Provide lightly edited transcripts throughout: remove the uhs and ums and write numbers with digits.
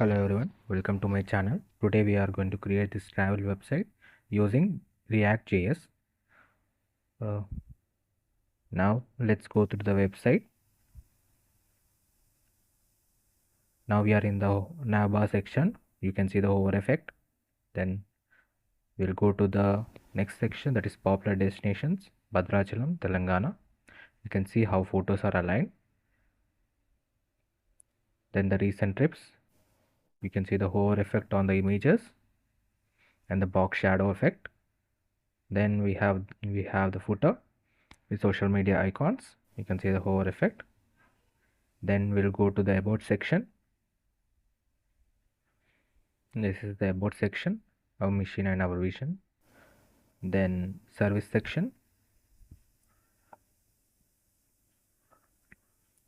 Hello everyone, welcome to my channel. Today we are going to create this travel website using React.js. Uh, Now let's go to the website. Now we are in the navbar section. You can see the hover effect. Then we'll go to the next section, that is popular destinations, Bhadrachalam, Telangana. You can see how photos are aligned. Then the recent trips. You can see the hover effect on the images and the box shadow effect. Then we have the footer with social media icons. You can see the hover effect. Then we'll go to the about section. This is the about section, our mission and our vision. Then service section.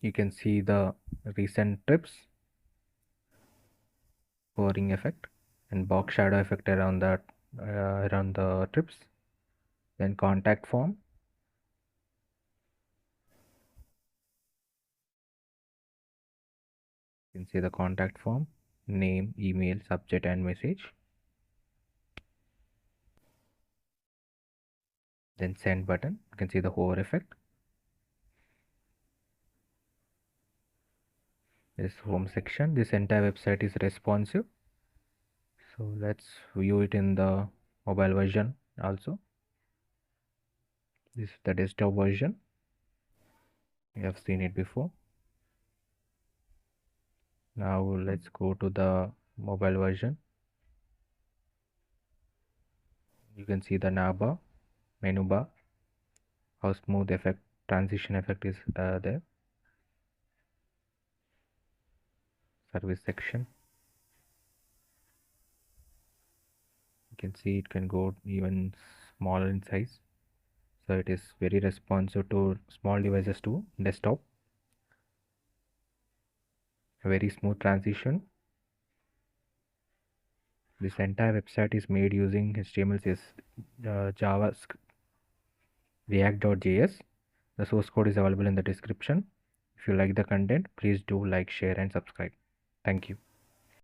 You can see the recent trips, hovering effect, and box shadow effect around the trips. Then contact form. You can see the contact form, name, email, subject, and message. Then send button. You can see the hover effect. This home section. This entire website is responsive. So let's view it in the mobile version also. This is the desktop version. We have seen it before. Now let's go to the mobile version. You can see the navbar, menu bar, how smooth effect, transition effect is there. Service section. You can see it can go even smaller in size. So it is very responsive to small devices too. Desktop. A very smooth transition. This entire website is made using HTML, CSS, JavaScript, React.js. The source code is available in the description. If you like the content, please do like, share, and subscribe. Thank you.